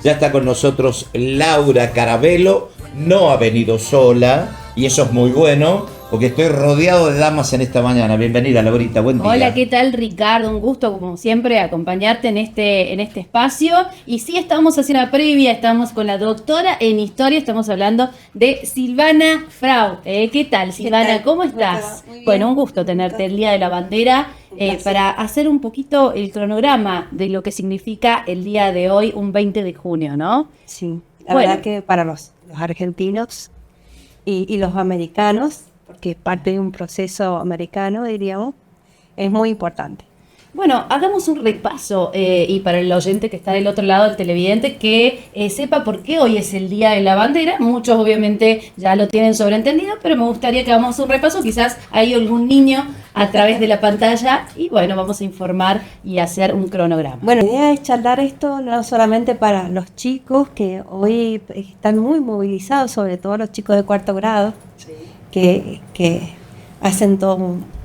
Ya está con nosotros Laura Carabello. No ha venido sola y eso es muy bueno porque estoy rodeado de damas en esta mañana. Bienvenida, Laurita, buen día. Hola, ¿qué tal, Ricardo? Un gusto, como siempre, acompañarte en este espacio. Y sí, estamos haciendo una previa, estamos con la doctora en Historia, estamos hablando de Silvana Frau. ¿Qué tal, Silvana? ¿Qué tal? ¿Cómo estás? Bueno, un gusto tenerte el Día de la Bandera para hacer un poquito el cronograma de lo que significa el día de hoy, un 20 de junio, ¿no? Sí, la verdad que para los argentinos y los americanos, porque es parte de un proceso americano, diríamos, es muy importante. Bueno, hagamos un repaso y para el oyente que está del otro lado, el televidente, que sepa por qué hoy es el Día de la Bandera. Muchos obviamente ya lo tienen sobreentendido, pero me gustaría que hagamos un repaso. Quizás hay algún niño a través de la pantalla y bueno, vamos a informar y hacer un cronograma. Bueno, la idea es charlar esto no solamente para los chicos que hoy están muy movilizados, sobre todo los chicos de cuarto grado, sí, que hacen toda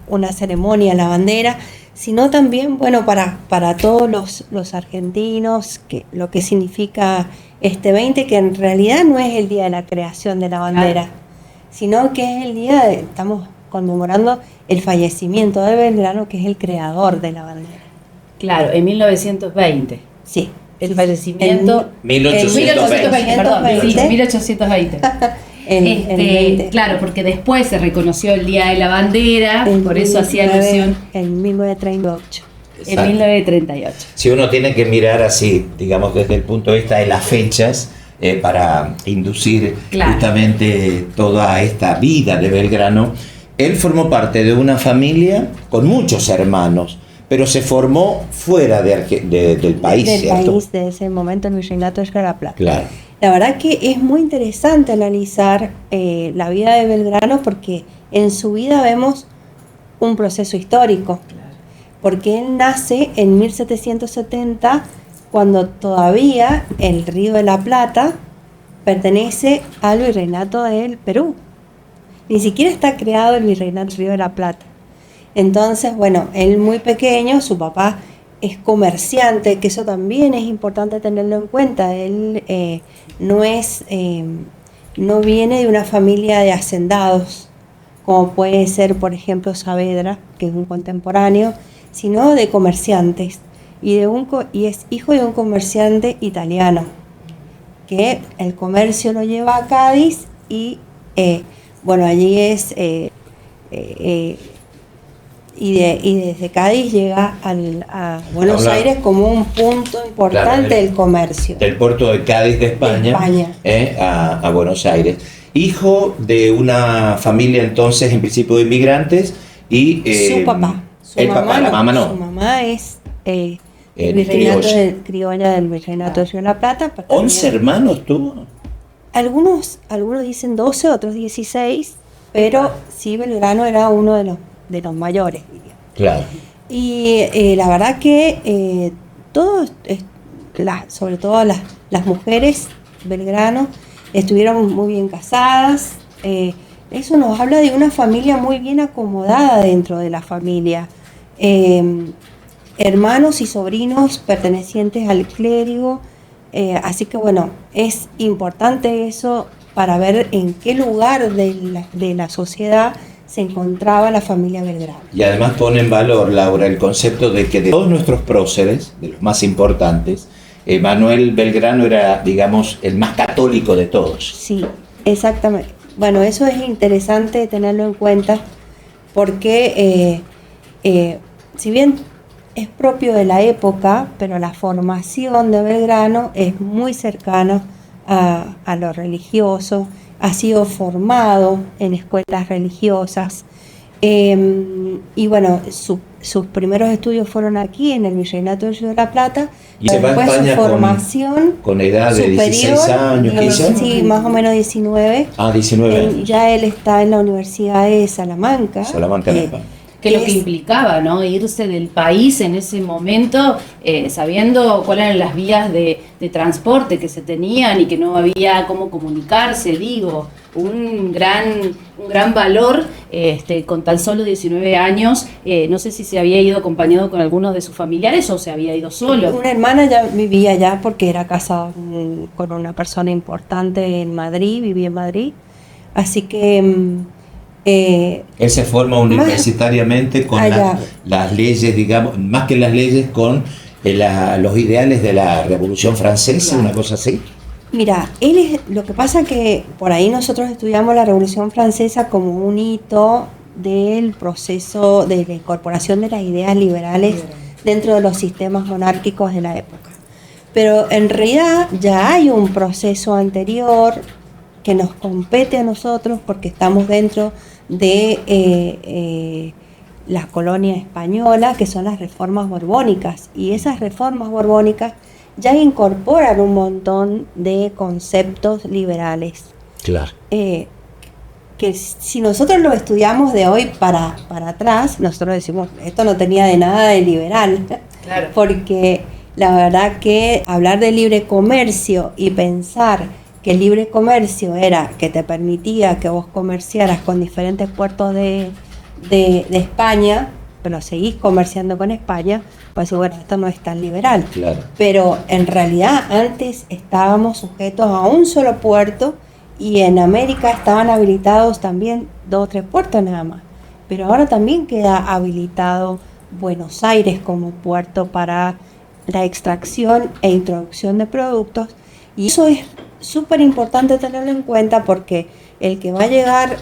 una ceremonia a la bandera, sino también, bueno, para todos los argentinos, que lo que significa este 20, que en realidad no es el día de la creación de la bandera, sino que es el día estamos conmemorando el fallecimiento de Belgrano, que es el creador de la bandera. Claro, en 1920. Sí. El fallecimiento... 1820. Perdón, sí, 1820. Claro, porque después se reconoció el Día de la Bandera, por eso hacía alusión. En 1938. En 1938. Si uno tiene que mirar así, digamos, desde el punto de vista de las fechas, para inducir justamente toda esta vida de Belgrano, él formó parte de una familia con muchos hermanos, pero se formó fuera del país, ¿cierto? Del país, de ese momento, en el Virreinato de la Plata. Claro. La verdad que es muy interesante analizar la vida de Belgrano porque en su vida vemos un proceso histórico. Porque él nace en 1770, cuando todavía el Río de la Plata pertenece al Virreinato del Perú. Ni siquiera está creado el Virreinato del Río de la Plata. Entonces, bueno, él muy pequeño, su papá es comerciante, que eso también es importante tenerlo en cuenta. Él no viene de una familia de hacendados, como puede ser, por ejemplo, Saavedra, que es un contemporáneo, sino de comerciantes. Y es hijo de un comerciante italiano, que el comercio lo lleva a Cádiz y, bueno, allí es... Y desde Cádiz llega a Buenos Aires como un punto importante del comercio. Del puerto de Cádiz de España, a Buenos Aires. Hijo de una familia entonces en principio de inmigrantes y... su papá. La mamá no. Su mamá es criolla del Virreinato de Río de la Plata. 11 hermanos tuvo. Algunos dicen 12, otros 16, pero sí, Belgrano era uno de los mayores, diría. Claro. Y la verdad que todos, sobre todo las mujeres Belgrano, estuvieron muy bien casadas. Eso nos habla de una familia muy bien acomodada dentro de la familia. Hermanos y sobrinos pertenecientes al clérigo. Así que bueno, es importante eso para ver en qué lugar de la sociedad se encontraba la familia Belgrano. Y además pone en valor, Laura, el concepto de que de todos nuestros próceres, de los más importantes, Manuel Belgrano era, digamos, el más católico de todos. Sí, exactamente. Bueno, eso es interesante tenerlo en cuenta porque si bien es propio de la época, pero la formación de Belgrano es muy cercana a lo religioso. Ha sido formado en escuelas religiosas y bueno, sus primeros estudios fueron aquí en el Virreinato del Río de la Plata. Y después su formación con edad de superior, 16 años, 15 años. Sí, más o menos 19. 19 años. Ya él está en la Universidad de Salamanca. Salamanca, en España. Que lo que implicaba, ¿no? Irse del país en ese momento, sabiendo cuáles eran las vías de transporte que se tenían y que no había cómo comunicarse, digo, un gran valor, con tan solo 19 años. No sé si se había ido acompañado con algunos de sus familiares o se había ido solo. Una hermana ya vivía allá porque era casada con una persona importante en Madrid, vivía en Madrid, así que... él se forma universitariamente con las leyes, digamos, más que las leyes, con los ideales de la Revolución Francesa, una cosa así. Mira, lo que pasa que por ahí nosotros estudiamos la Revolución Francesa como un hito del proceso de la incorporación de las ideas liberales dentro de los sistemas monárquicos de la época. Pero en realidad ya hay un proceso anterior que nos compete a nosotros porque estamos dentro de la colonia española, que son las reformas borbónicas, y esas reformas borbónicas ya incorporan un montón de conceptos liberales. Claro. Que si nosotros lo estudiamos de hoy para atrás, nosotros decimos, esto no tenía de nada de liberal, claro. Porque la verdad que hablar de libre comercio y pensar que el libre comercio era que te permitía que vos comerciaras con diferentes puertos de España, pero seguís comerciando con España, pues bueno, esto no es tan liberal. Claro. Pero en realidad antes estábamos sujetos a un solo puerto y en América estaban habilitados también 2 o 3 puertos nada más. Pero ahora también queda habilitado Buenos Aires como puerto para la extracción e introducción de productos, y eso es súper importante tenerlo en cuenta porque el que va a llegar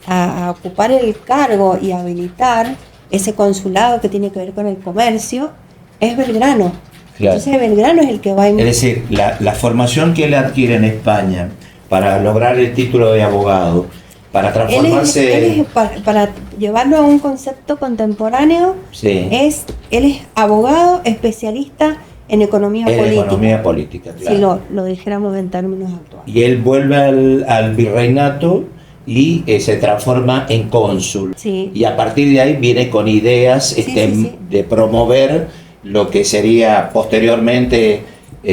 a ocupar el cargo y habilitar ese consulado que tiene que ver con el comercio es Belgrano. Claro. Entonces Belgrano es el que va a... Es decir, la formación que él adquiere en España para lograr el título de abogado, para transformarse... Él para llevarlo a un concepto contemporáneo, sí. Él es abogado especialista en economía política. Economía política, claro. Si lo dijéramos en términos actuales. Y él vuelve al virreinato y se transforma en cónsul. Sí. Y a partir de ahí viene con ideas de promover lo que sería posteriormente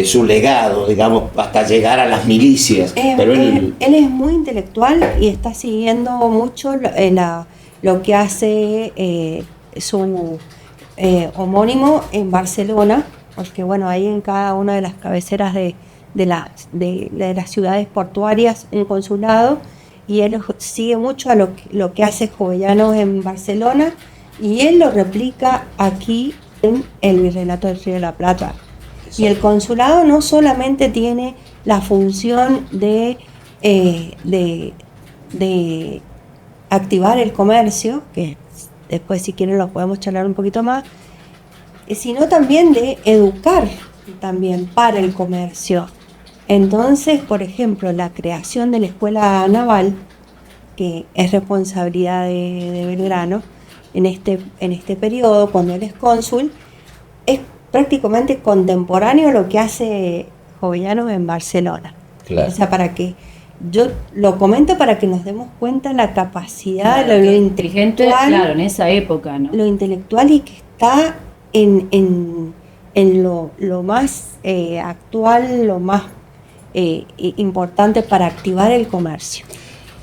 su legado, digamos, hasta llegar a las milicias. Pero él es muy intelectual y está siguiendo mucho lo que hace su homónimo en Barcelona, porque bueno, ahí en cada una de las cabeceras de las ciudades portuarias un consulado, y él sigue mucho a lo que hace Jovellanos en Barcelona, y él lo replica aquí en el Virreinato del Río de la Plata. Y el consulado no solamente tiene la función de activar el comercio, que después si quieren lo podemos charlar un poquito más, sino también de educar también para el comercio. Entonces, por ejemplo, la creación de la escuela naval, que es responsabilidad de Belgrano en este periodo, cuando él es cónsul, es prácticamente contemporáneo a lo que hace Jovellanos en Barcelona. Claro. O sea, para que yo lo comento para que nos demos cuenta la capacidad, claro, lo intelectual, claro, en esa época, ¿no? Lo intelectual, y que está en lo más actual, lo más importante para activar el comercio.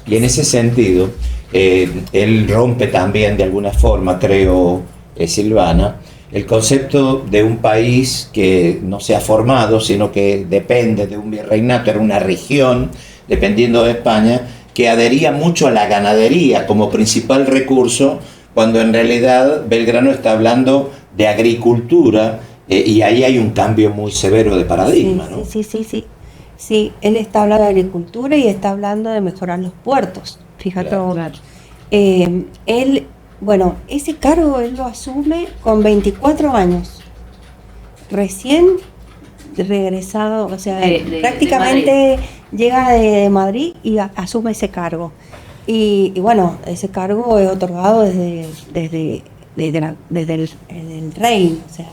Y en ese sentido, él rompe también de alguna forma, creo, Silvana, el concepto de un país que no se ha formado, sino que depende de un virreinato, era una región, dependiendo de España, que adhería mucho a la ganadería como principal recurso, cuando en realidad Belgrano está hablando de agricultura, y ahí hay un cambio muy severo de paradigma, sí, ¿no? Sí, él está hablando de agricultura y está hablando de mejorar los puertos, fíjate. Claro. Él, bueno, ese cargo él lo asume con 24 años, recién regresado, o sea, prácticamente llega de Madrid y asume ese cargo. Y bueno, ese cargo es otorgado desde el rey, o sea,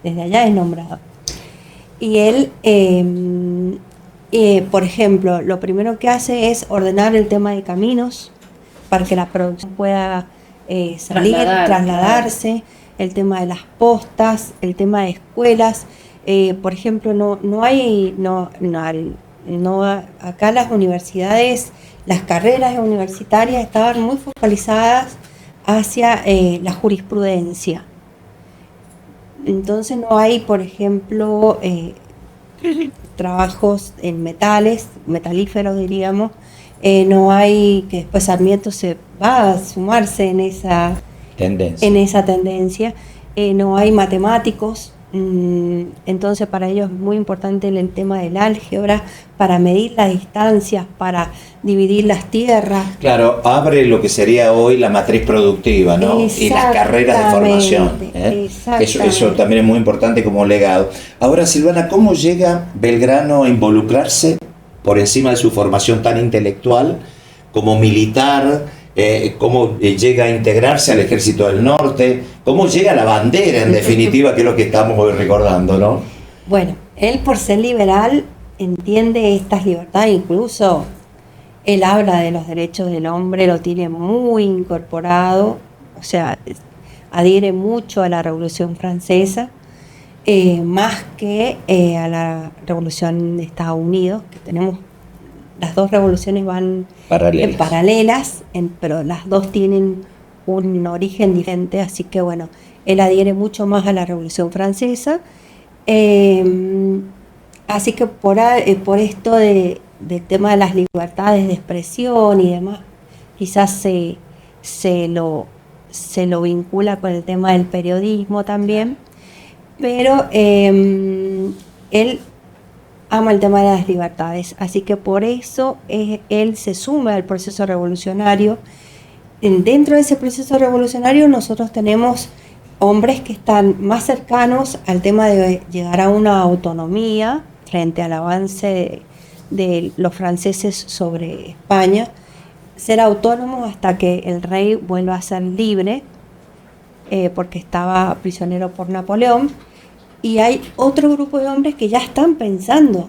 desde allá es nombrado. Y él, por ejemplo, lo primero que hace es ordenar el tema de caminos para que la producción pueda salir, trasladarse, el tema de las postas, el tema de escuelas. Por ejemplo, acá las universidades, las carreras universitarias estaban muy focalizadas hacia la jurisprudencia. Entonces no hay, por ejemplo, trabajos en metalíferos diríamos, no hay, que después Sarmiento se va a sumarse en esa tendencia, no hay matemáticos. Entonces para ellos es muy importante el tema del álgebra para medir las distancias, para dividir las tierras. Claro, abre lo que sería hoy la matriz productiva, ¿no? Y las carreras de formación. Eso también es muy importante como legado. Ahora, Silvana, ¿cómo llega Belgrano a involucrarse por encima de su formación tan intelectual como militar? ¿Cómo llega a integrarse al Ejército del Norte? ¿Cómo llega la bandera, en definitiva, que es lo que estamos hoy recordando, ¿no? Bueno, él por ser liberal entiende estas libertades, incluso él habla de los derechos del hombre, lo tiene muy incorporado, o sea, adhiere mucho a la Revolución Francesa, más que a la Revolución de Estados Unidos, que tenemos. Las dos revoluciones van paralelas, pero las dos tienen un origen diferente, así que bueno, él adhiere mucho más a la Revolución Francesa. Así que por esto del tema de las libertades de expresión y demás, quizás se lo vincula con el tema del periodismo también, pero él ama el tema de las libertades, así que por eso él se suma al proceso revolucionario. Dentro de ese proceso revolucionario nosotros tenemos hombres que están más cercanos al tema de llegar a una autonomía frente al avance de los franceses sobre España, ser autónomos hasta que el rey vuelva a ser libre, porque estaba prisionero por Napoleón. Y hay otro grupo de hombres que ya están pensando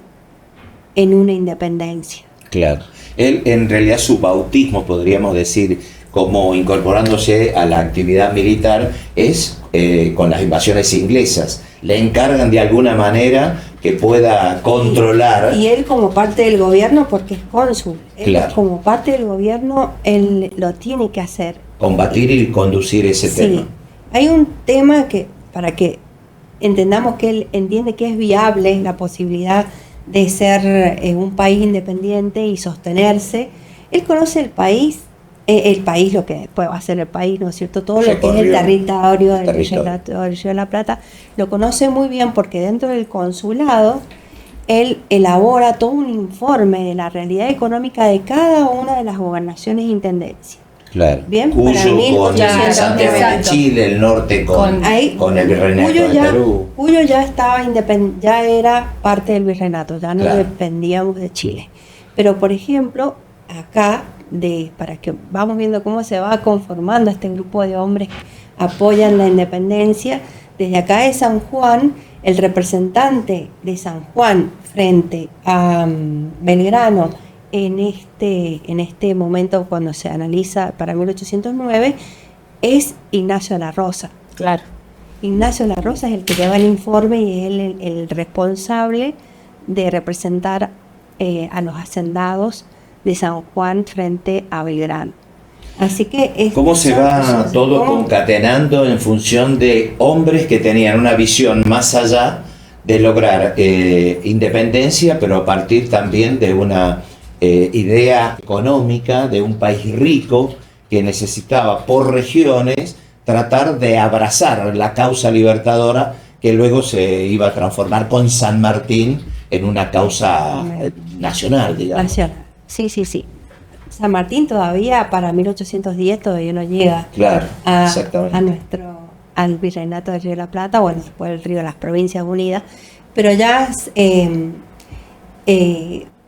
en una independencia. Claro. Él, en realidad, su bautismo, podríamos decir, como incorporándose a la actividad militar, es con las invasiones inglesas. Le encargan de alguna manera que pueda controlar. Y él como parte del gobierno, porque es cónsul, claro, como parte del gobierno, él lo tiene que hacer. Combatir y conducir ese tema. Hay un tema que, para que entendamos que él entiende que es viable la posibilidad de ser un país independiente y sostenerse. Él conoce el país, lo que después va a ser el país, ¿no es cierto? Todo lo que es el territorio del Virreinato del Río de la Plata, lo conoce muy bien porque dentro del consulado él elabora todo un informe de la realidad económica de cada una de las gobernaciones e intendencias. Claro. Bien, Cuyo para mí, con Santiago de Chile, el norte con el Virreinato de Perú. Cuyo ya estaba ya era parte del Virreinato, ya no dependíamos de Chile. Pero por ejemplo, acá, para que vamos viendo cómo se va conformando este grupo de hombres que apoyan la independencia, desde acá de San Juan, el representante de San Juan frente a Belgrano, en este momento, cuando se analiza para 1809, es Ignacio de la Rosa. Claro. Ignacio de la Rosa es el que lleva el informe y es el responsable de representar a los hacendados de San Juan frente a Belgrano. Así que ¿cómo se va todo concatenando en función de hombres que tenían una visión más allá de lograr independencia, pero a partir también de una idea económica de un país rico que necesitaba por regiones tratar de abrazar la causa libertadora que luego se iba a transformar con San Martín en una causa nacional, digamos? Nacional. Sí. San Martín todavía para 1810 todavía no llega al Virreinato del Río de la Plata, bueno, después el Río de las Provincias Unidas, pero ya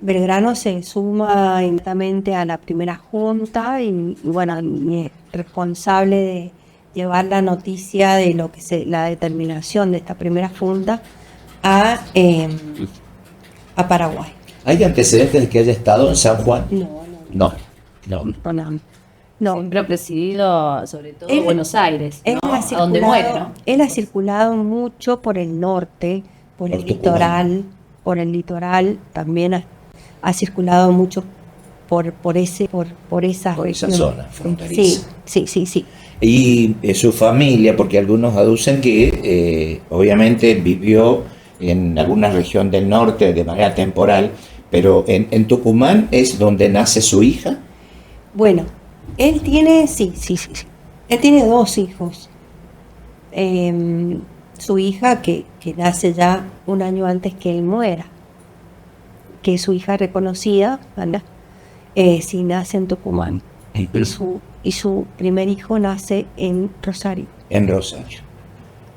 Belgrano se suma inmediatamente a la primera junta y bueno, es responsable de llevar la noticia de lo que la determinación de esta primera junta a Paraguay. ¿Hay antecedentes de que haya estado en San Juan? No. No. Siempre ha presidido, sobre todo, Buenos Aires, ¿no? A donde muere, ¿no? Él ha circulado mucho por el norte, por el litoral, también ha circulado mucho por esa zona fronteriza. Sí. Y su familia, porque algunos aducen que obviamente vivió en alguna región del norte de manera temporal, pero en Tucumán es donde nace su hija. Bueno, él tiene, sí. Él tiene 2 hijos. Su hija que nace ya un año antes que él muera, que es su hija reconocida, ¿verdad? Sí nace en Tucumán. Y su primer hijo nace en Rosario. En Rosario.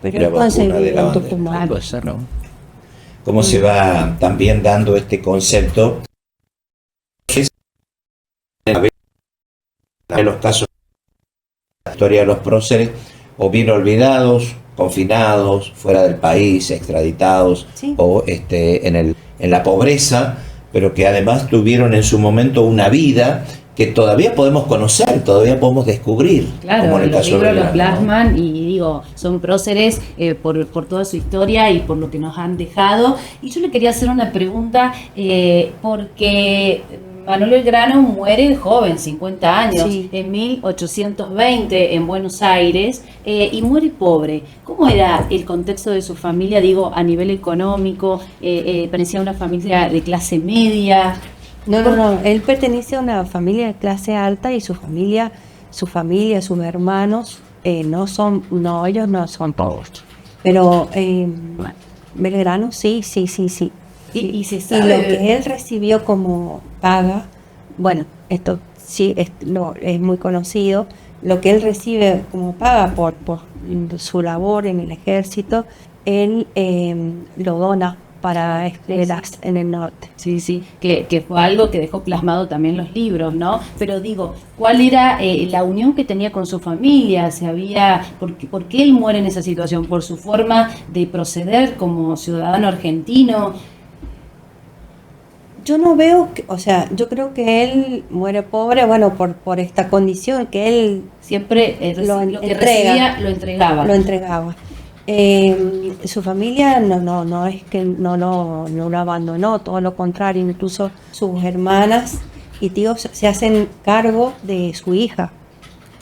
Pero entonces en Tucumán. ¿No? ¿Cómo se va también dando este concepto? En los casos de la historia de los próceres, o bien olvidados, confinados, fuera del país, extraditados, sí, o en la pobreza, pero que además tuvieron en su momento una vida que todavía podemos conocer, todavía podemos descubrir. Claro, como en el los caso libros los plasman, ¿no? Y digo, son próceres por toda su historia y por lo que nos han dejado. Y yo le quería hacer una pregunta, porque Manuel Belgrano muere joven, 50 años, sí, en 1820 en Buenos Aires, y muere pobre. ¿Cómo era el contexto de su familia, digo, a nivel económico? ¿Parecía una familia de clase media? No, él pertenece a una familia de clase alta y su familia, sus hermanos, ellos no son pobres. Pero Belgrano sí. Y se sabe. Y lo que él recibió como paga, bueno, esto sí es muy conocido, lo que él recibe como paga por su labor en el ejército, él lo dona para escuelas en el norte. Sí, que fue algo que dejó plasmado también los libros, ¿no? Pero digo, ¿cuál era la unión que tenía con su familia? ¿Por qué él muere en esa situación? ¿Por su forma de proceder como ciudadano argentino? Yo no veo, yo creo que él muere pobre, bueno, por esta condición que él siempre lo que recibía lo entregaba. Su familia no es que no lo abandonó, todo lo contrario, incluso sus hermanas y tíos se hacen cargo de su hija.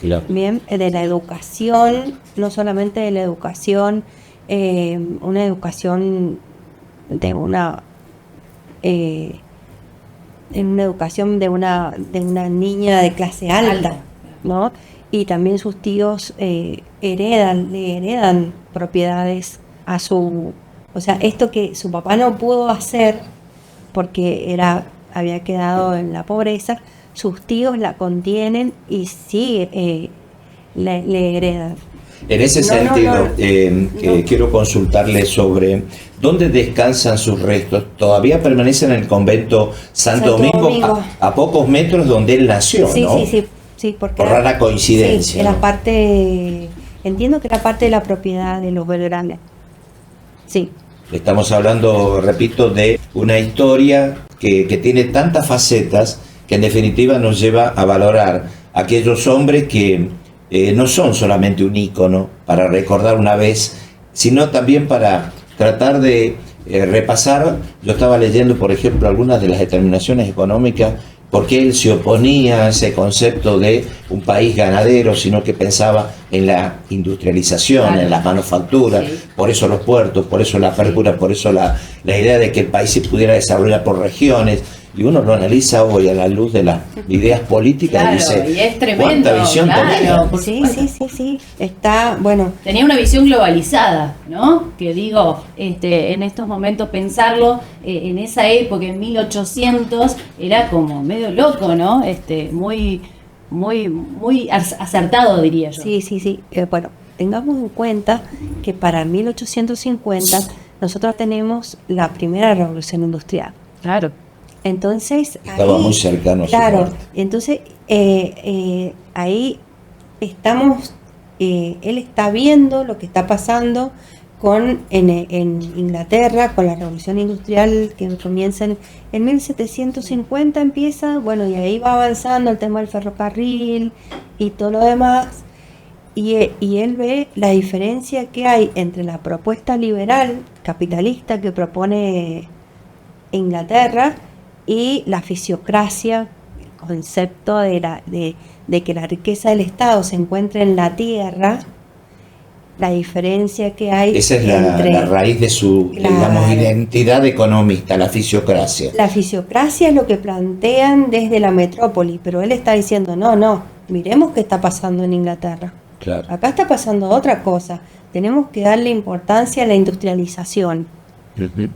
Claro. Bien, de la educación, no solamente de la educación, una educación de una educación de una niña de clase alta, ¿no? Y también sus tíos le heredan propiedades a esto que su papá no pudo hacer porque había quedado en la pobreza, sus tíos la contienen y sí le heredan. En ese sentido, quiero consultarle sobre dónde descansan sus restos. Todavía permanecen en el convento Santo Domingo. A pocos metros donde él nació, ¿no? Sí, porque por rara coincidencia. Sí, era parte, entiendo que era parte de la propiedad de los Belgrano. Sí. Estamos hablando, repito, de una historia que tiene tantas facetas que en definitiva nos lleva a valorar a aquellos hombres que no son solamente un ícono para recordar una vez, sino también para tratar de repasar. Yo estaba leyendo, por ejemplo, algunas de las determinaciones económicas, porque él se oponía a ese concepto de un país ganadero, sino que pensaba en la industrialización, claro, en las manufacturas, sí, por eso los puertos, por eso la apertura, por eso la idea de que el país se pudiera desarrollar por regiones. Y uno lo analiza hoy a la luz de las ideas políticas, claro, y dice, y es tremendo, ¿cuánta visión tenía? Sí, está, bueno. Tenía una visión globalizada, ¿no? Que digo, en estos momentos pensarlo, en esa época, en 1800, era como medio loco, ¿no? Muy acertado, diría yo. Sí. Bueno, tengamos en cuenta que para 1850 nosotros tenemos la primera revolución industrial. Claro. Entonces estaba muy cercano a su muerte. Entonces ahí estamos, él está viendo lo que está pasando en Inglaterra, con la revolución industrial que comienza en 1750 empieza, bueno, y ahí va avanzando el tema del ferrocarril y todo lo demás, y él ve la diferencia que hay entre la propuesta liberal capitalista que propone Inglaterra y la fisiocracia, el concepto de que la riqueza del Estado se encuentra en la tierra. La diferencia que hay. Esa es la raíz de su, digamos, identidad economista, la fisiocracia. La fisiocracia es lo que plantean desde la metrópoli, pero él está diciendo, no, miremos qué está pasando en Inglaterra. Claro. Acá está pasando otra cosa. Tenemos que darle importancia a la industrialización,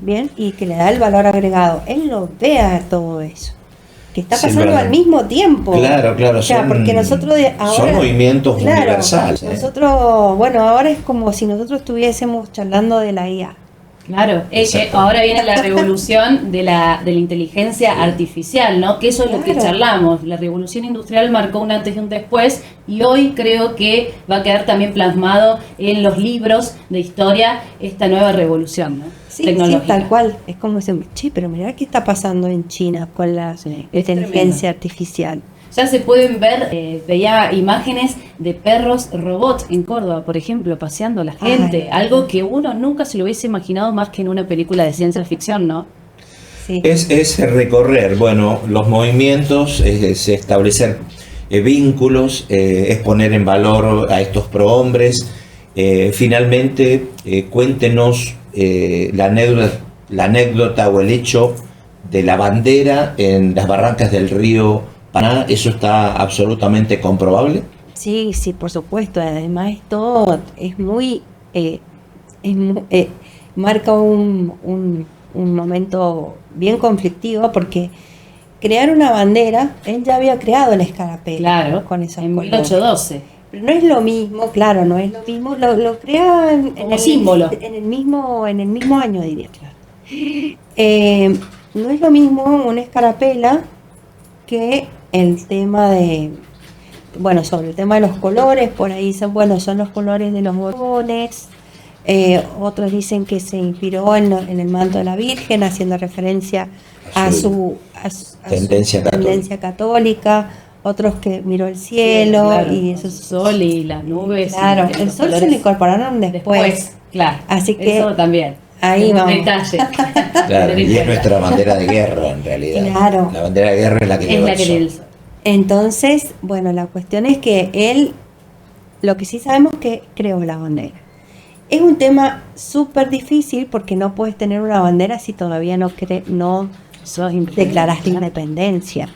¿bien? Y que le da el valor agregado. Él lo ve a todo eso. Que está pasando al mismo tiempo. Claro, o sea, porque nosotros ahora, son movimientos universales. Nosotros, bueno, ahora es como si nosotros estuviésemos charlando de la IA. Claro, ahora viene la revolución de la inteligencia artificial, ¿no? Que eso es lo que charlamos. La revolución industrial marcó un antes y un después, y hoy creo que va a quedar también plasmado en los libros de historia esta nueva revolución, ¿no? Sí, tal cual. Es como decir, pero mirá qué está pasando en China con la inteligencia artificial. Ya se pueden ver, veía imágenes de perros robots en Córdoba, por ejemplo, paseando a la gente. Algo que uno nunca se lo hubiese imaginado más que en una película de ciencia ficción, ¿no? Sí. Es recorrer, bueno, los movimientos, es establecer vínculos, es poner en valor a estos prohombres. Finalmente, cuéntenos la anécdota o el hecho de la bandera en las barrancas del río Paraná. ¿Eso está absolutamente comprobable? Sí, por supuesto. Además, esto es muy marca un momento bien conflictivo, porque crear una bandera, él ya había creado el escarapela. Claro, con esos en colores. 1812. Pero no es lo mismo, claro, no es lo mismo. Lo crea en el símbolo. En el mismo año, diría. No es lo mismo una escarapela que el tema sobre el tema de los colores. Por ahí dicen, son los colores de los botones. Otros dicen que se inspiró en el manto de la Virgen, haciendo referencia a su tendencia católica. Otros que miró el cielo, claro, y eso, el sol y las nubes. Claro, el sol se le incorporaron después. Claro, así que eso también. Ahí vamos. Detalle. Claro, y es nuestra bandera de guerra, en realidad. Claro. La bandera de guerra es la que lleva el sol. Entonces, la cuestión es que él, lo que sí sabemos es que creó la bandera. Es un tema súper difícil, porque no puedes tener una bandera si todavía no declaraste independencia.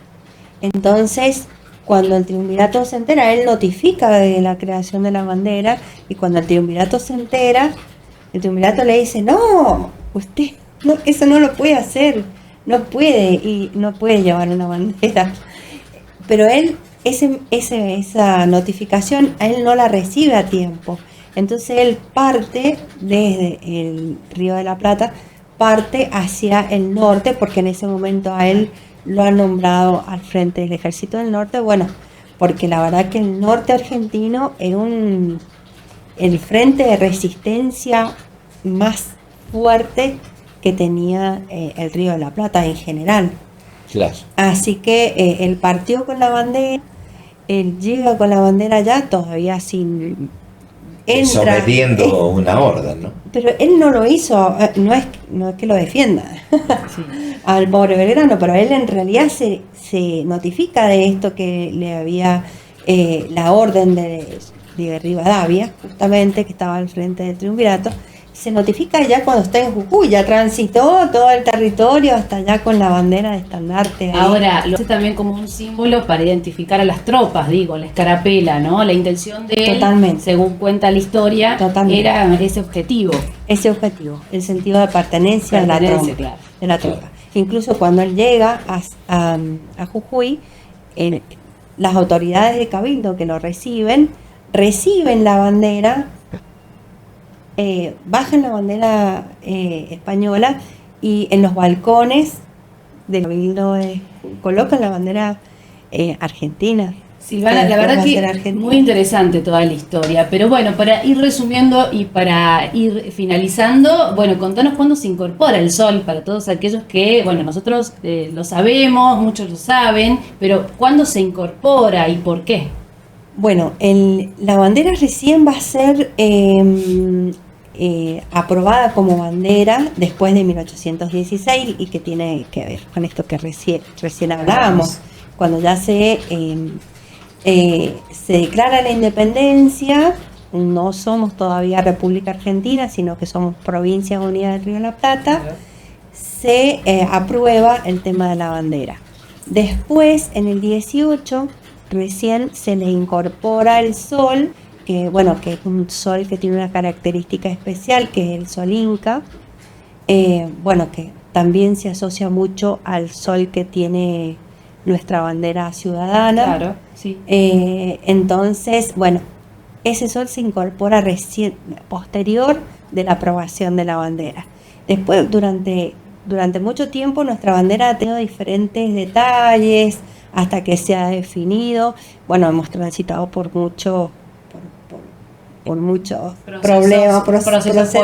Entonces, cuando el triunvirato se entera, él notifica de la creación de la bandera, y cuando el triunvirato se entera, el triunvirato le dice, no, usted eso no lo puede hacer, no puede llevar una bandera. Pero él, esa notificación, a él no la recibe a tiempo. Entonces él parte desde el Río de la Plata, parte hacia el norte, porque en ese momento a él lo han nombrado al frente del Ejército del Norte, porque la verdad que el norte argentino es el frente de resistencia más fuerte que tenía el Río de la Plata en general. Claro. Así que él partió con la bandera, él llega con la bandera allá, todavía sin... Sometiendo una orden, ¿no? Pero él no lo hizo, no es que lo defienda al pobre Belgrano, pero él en realidad se notifica de esto, que le había la orden de Rivadavia, justamente, que estaba al frente del triunvirato. Se notifica ya cuando está en Jujuy, ya transitó todo el territorio hasta allá con la bandera de estandarte. Ahí. Ahora, lo hace también como un símbolo para identificar a las tropas, la escarapela, ¿no? La intención de él, según cuenta la historia, era ese objetivo. Ese objetivo, el sentido de pertenencia de la tropa. Claro. De la tropa. Incluso cuando él llega a Jujuy, las autoridades de Cabildo que lo reciben la bandera, bajan la bandera española, y en los balcones de Cabildo colocan la bandera argentina. Silvana, la verdad que muy interesante toda la historia, pero bueno, para ir resumiendo y para ir finalizando, bueno, contanos cuándo se incorpora el sol para todos aquellos que, bueno, nosotros lo sabemos, muchos lo saben, pero ¿cuándo se incorpora y por qué? Bueno, la bandera recién va a ser aprobada como bandera después de 1816 y que tiene que ver con esto que recién hablábamos, cuando ya se declara la independencia. No somos todavía República Argentina, sino que somos Provincia Unida del Río de la Plata. Se aprueba el tema de la bandera. Después, en el 18, recién se le incorpora el sol, que bueno, que es un sol que tiene una característica especial, que es el sol Inca. Bueno, que también se asocia mucho al sol que tiene nuestra bandera ciudadana. Claro, sí. Entonces, bueno, ese sol se incorpora posterior de la aprobación de la bandera. Después, durante mucho tiempo, nuestra bandera ha tenido diferentes detalles hasta que se ha definido. Bueno, hemos transitado por muchos problemas, procesos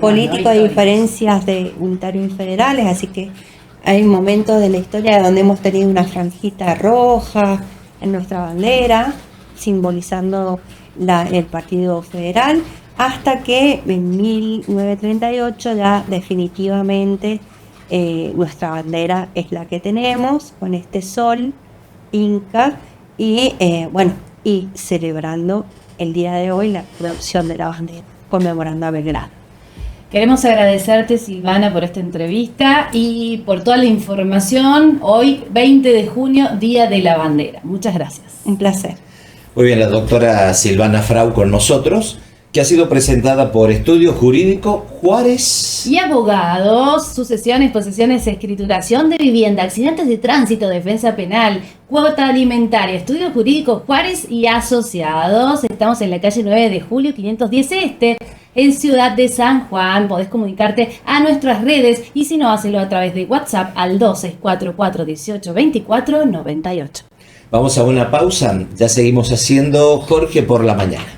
políticos y diferencias de unitarios y federales, así que hay momentos de la historia donde hemos tenido una franjita roja en nuestra bandera, simbolizando el Partido Federal, hasta que en 1938 ya definitivamente nuestra bandera es la que tenemos, con este sol Inca, y y celebrando el día de hoy la adopción de la bandera, conmemorando a Belgrano. Queremos agradecerte, Silvana, por esta entrevista y por toda la información. Hoy, 20 de junio, Día de la Bandera. Muchas gracias. Un placer. Muy bien, la doctora Silvana Frau con nosotros, que ha sido presentada por Estudio Jurídico Juárez. Y abogados, sucesiones, posesiones, escrituración de vivienda, accidentes de tránsito, defensa penal, cuota alimentaria, Estudio Jurídico Juárez y asociados. Estamos en la calle 9 de Julio 510 Este, en Ciudad de San Juan. Podés comunicarte a nuestras redes y si no, hacelo a través de WhatsApp al 2644 18 24 98. Vamos a una pausa, ya seguimos haciendo Jorge por la mañana.